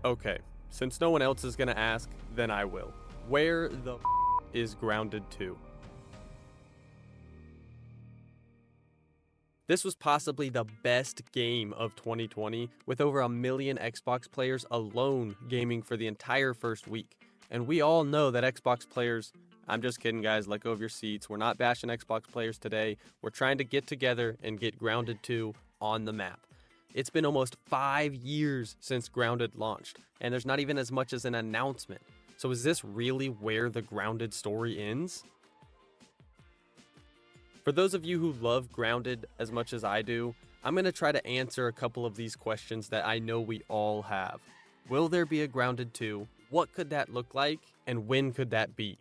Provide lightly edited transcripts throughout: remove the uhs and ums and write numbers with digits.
Okay, since no one else is gonna ask, then I will. Where the is Grounded 2? This was possibly the best game of 2020, with over 1 million Xbox players alone gaming for the entire first week. And we all know that Xbox players, I'm just kidding guys, let go of your seats. We're not bashing Xbox players today. We're trying to get together and get Grounded 2 on the map. It's been almost 5 years since Grounded launched, and there's not even as much as an announcement. So is this really where the Grounded story ends? For those of you who love Grounded as much as I do, I'm going to try to answer a couple of these questions that I know we all have. Will there be a Grounded 2? What could that look like? And when could that be?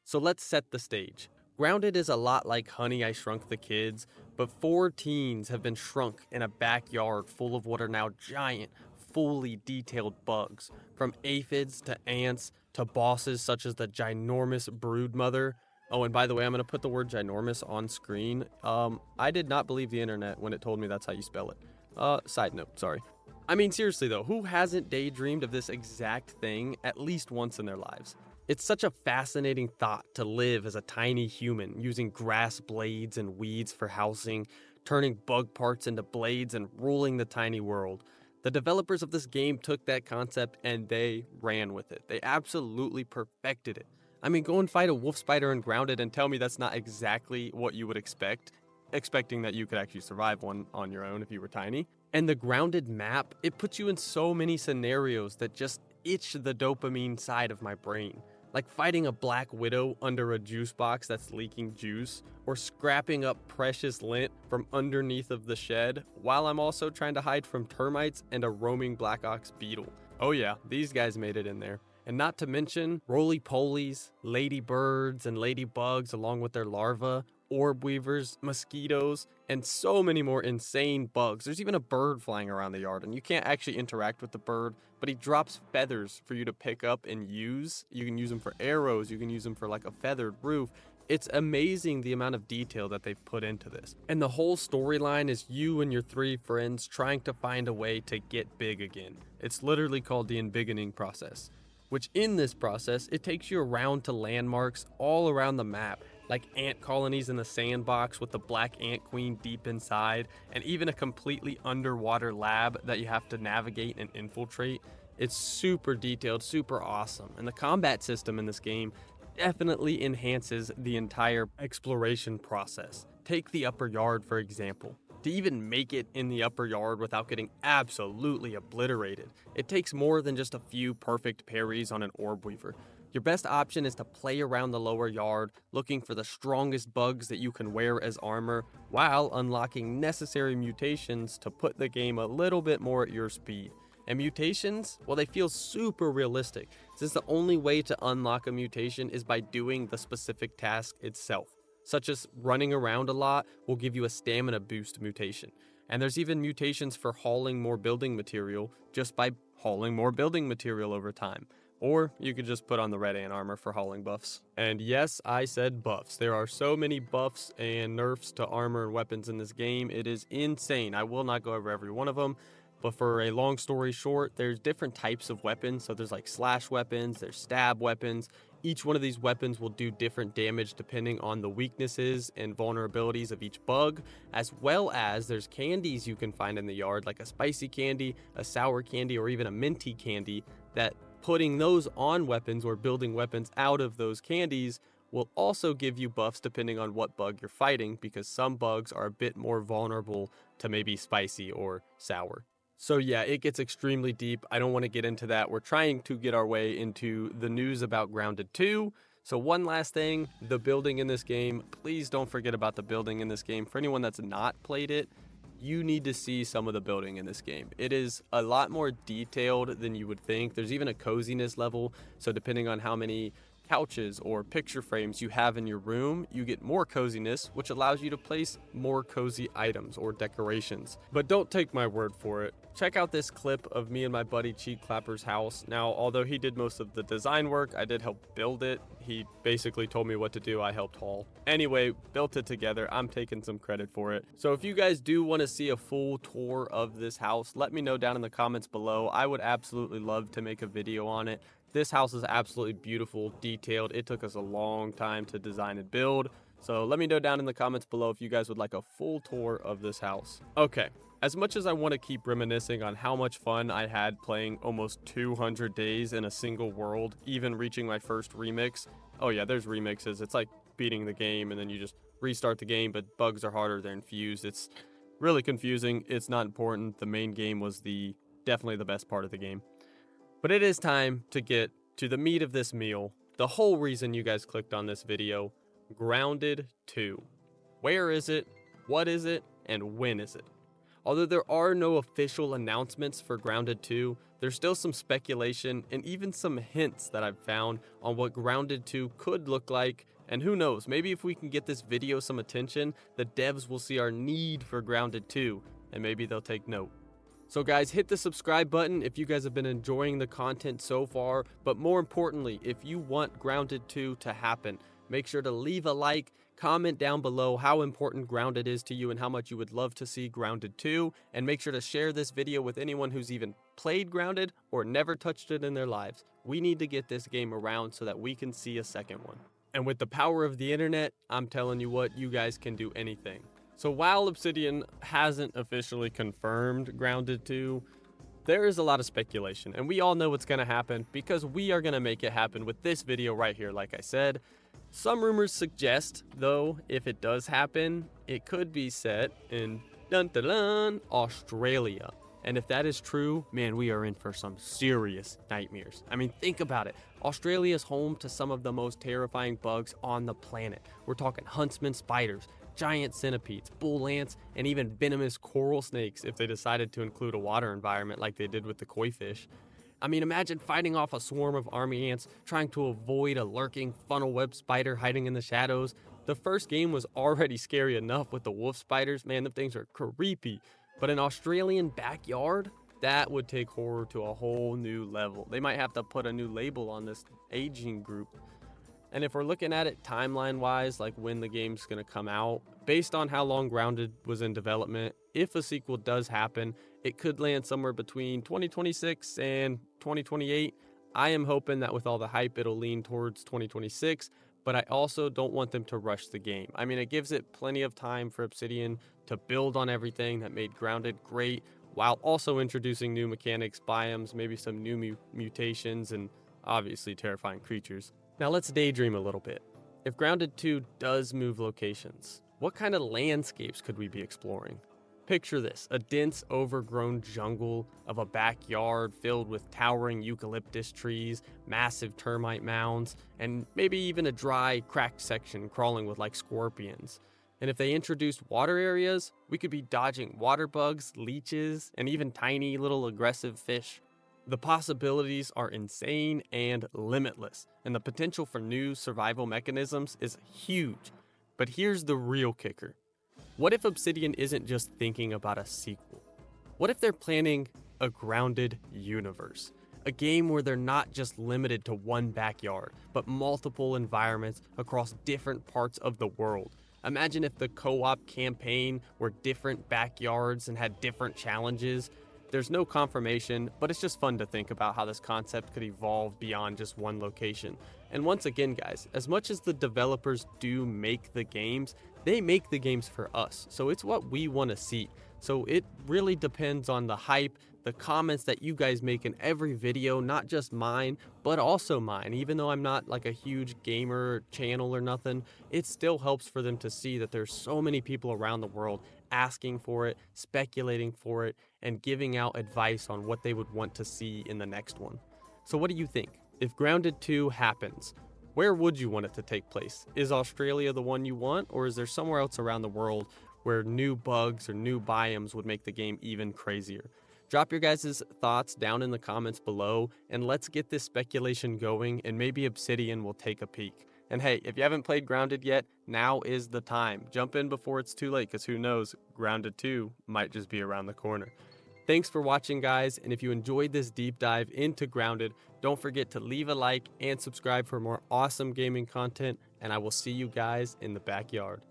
So let's set the stage. Grounded is a lot like Honey, I Shrunk the Kids, but 4 teens have been shrunk in a backyard full of what are now giant, fully detailed bugs, from aphids to ants to bosses such as the ginormous broodmother. Oh, and by the way, I'm going to put the word ginormous on screen. I did not believe the internet when it told me that's how you spell it. Side note, sorry. I mean, seriously though, who hasn't daydreamed of this exact thing at least once in their lives? It's such a fascinating thought to live as a tiny human, using grass blades and weeds for housing, turning bug parts into blades and ruling the tiny world. The developers of this game took that concept and they ran with it. They absolutely perfected it. I mean, go and fight a wolf spider in Grounded and tell me that's not exactly what you would expect, expecting that you could actually survive one on your own if you were tiny. And the Grounded map, it puts you in so many scenarios that just itch the dopamine side of my brain. Like fighting a black widow under a juice box that's leaking juice, or scrapping up precious lint from underneath of the shed, while I'm also trying to hide from termites and a roaming black ox beetle. Oh yeah, these guys made it in there. And not to mention roly-polies, ladybirds and ladybugs along with their larvae, orb weavers, mosquitoes, and so many more insane bugs. There's even a bird flying around the yard, and you can't actually interact with the bird, but he drops feathers for you to pick up and use. You can use them for arrows, you can use them for like a feathered roof. It's amazing the amount of detail that they've put into this. And the whole storyline is you and your 3 friends trying to find a way to get big again. It's literally called the embiggening process, which in this process, it takes you around to landmarks all around the map, like ant colonies in the sandbox with the black ant queen deep inside, and even a completely underwater lab that you have to navigate and infiltrate. It's super detailed, super awesome, and the combat system in this game definitely enhances the entire exploration process. Take the upper yard, for example. To even make it in the upper yard without getting absolutely obliterated, it takes more than just a few perfect parries on an orb weaver. Your best option is to play around the lower yard, looking for the strongest bugs that you can wear as armor, while unlocking necessary mutations to put the game a little bit more at your speed. And mutations, well, they feel super realistic, since the only way to unlock a mutation is by doing the specific task itself, such as running around a lot will give you a stamina boost mutation. And there's even mutations for hauling more building material just by hauling more building material over time. Or you could just put on the red ant armor for hauling buffs. And yes, I said buffs. There are so many buffs and nerfs to armor and weapons in this game. It is insane. I will not go over every one of them. But for a long story short, there's different types of weapons. So there's like slash weapons, there's stab weapons. Each one of these weapons will do different damage depending on the weaknesses and vulnerabilities of each bug, as well as there's candies you can find in the yard, like a spicy candy, a sour candy, or even a minty candy, that putting those on weapons or building weapons out of those candies will also give you buffs depending on what bug you're fighting, because some bugs are a bit more vulnerable to maybe spicy or sour. So yeah, it gets extremely deep. I don't want to get into that. We're trying to get our way into the news about Grounded 2. So one last thing, the building in this game. Please don't forget about the building in this game. For anyone that's not played it, you need to see some of the building in this game. It is a lot more detailed than you would think. There's even a coziness level. So depending on how many couches or picture frames you have in your room, you get more coziness, which allows you to place more cozy items or decorations. But don't take my word for it. Check out this clip of me and my buddy Cheat Clapper's house. Now, although he did most of the design work, I did help build it. He basically told me what to do, I helped haul. Anyway, built it together. I'm taking some credit for it. So if you guys do want to see a full tour of this house, let me know down in the comments below. I would absolutely love to make a video on it. This house is absolutely beautiful, detailed. It took us a long time to design and build. So let me know down in the comments below if you guys would like a full tour of this house. Okay, as much as I want to keep reminiscing on how much fun I had playing almost 200 days in a single world, even reaching my first remix. Oh yeah, there's remixes. It's like beating the game and then you just restart the game, but bugs are harder, they're infused. It's really confusing. It's not important. The main game was definitely the best part of the game. But it is time to get to the meat of this meal, the whole reason you guys clicked on this video, Grounded 2. Where is it? What is it? And when is it? Although there are no official announcements for Grounded 2, there's still some speculation and even some hints that I've found on what Grounded 2 could look like. And who knows, maybe if we can get this video some attention, the devs will see our need for Grounded 2, and maybe they'll take note. So guys, hit the subscribe button if you guys have been enjoying the content so far, but more importantly, if you want Grounded 2 to happen, make sure to leave a like, comment down below how important Grounded is to you and how much you would love to see Grounded 2, and make sure to share this video with anyone who's even played Grounded or never touched it in their lives. We need to get this game around so that we can see a second one. And with the power of the internet, I'm telling you what, you guys can do anything. So while Obsidian hasn't officially confirmed Grounded 2, there is a lot of speculation, and we all know what's going to happen because we are going to make it happen with this video right here, like I said. Some rumors suggest, though, if it does happen, it could be set in Australia. And if that is true, man, we are in for some serious nightmares. I mean, think about it. Australia is home to some of the most terrifying bugs on the planet. We're talking huntsman spiders, giant centipedes, bull ants, and even venomous coral snakes if they decided to include a water environment like they did with the koi fish. I mean, imagine fighting off a swarm of army ants trying to avoid a lurking funnel web spider hiding in the shadows. The first game was already scary enough with the wolf spiders. Man, them things are creepy. But an Australian backyard? That would take horror to a whole new level. They might have to put a new label on this aging group. And if we're looking at it timeline-wise, like when the game's going to come out, based on how long Grounded was in development, if a sequel does happen, it could land somewhere between 2026 and 2028. I am hoping that with all the hype, it'll lean towards 2026, but I also don't want them to rush the game. I mean, it gives it plenty of time for Obsidian to build on everything that made Grounded great, while also introducing new mechanics, biomes, maybe some new mutations, and obviously terrifying creatures. Now let's daydream a little bit. If Grounded 2 does move locations, what kind of landscapes could we be exploring? Picture this, a dense, overgrown jungle of a backyard filled with towering eucalyptus trees, massive termite mounds, and maybe even a dry, cracked section crawling with like scorpions. And if they introduced water areas, we could be dodging water bugs, leeches, and even tiny little aggressive fish. The possibilities are insane and limitless, and the potential for new survival mechanisms is huge. But here's the real kicker. What if Obsidian isn't just thinking about a sequel? What if they're planning a Grounded universe? A game where they're not just limited to one backyard, but multiple environments across different parts of the world. Imagine if the co-op campaign were different backyards and had different challenges. There's no confirmation, but it's just fun to think about how this concept could evolve beyond just one location. And once again, guys, as much as the developers do make the games, they make the games for us. So it's what we want to see. So it really depends on the hype, the comments that you guys make in every video, not just mine, but also mine. Even though I'm not like a huge gamer channel or nothing, it still helps for them to see that there's so many people around the world asking for it, speculating for it, and giving out advice on what they would want to see in the next one. So what do you think? If Grounded 2 happens, where would you want it to take place? Is Australia the one you want, or is there somewhere else around the world where new bugs or new biomes would make the game even crazier? Drop your guys' thoughts down in the comments below, and let's get this speculation going, and maybe Obsidian will take a peek. And hey, if you haven't played Grounded yet, now is the time. Jump in before it's too late, because who knows, Grounded 2 might just be around the corner. Thanks for watching, guys, and if you enjoyed this deep dive into Grounded, don't forget to leave a like and subscribe for more awesome gaming content, and I will see you guys in the backyard.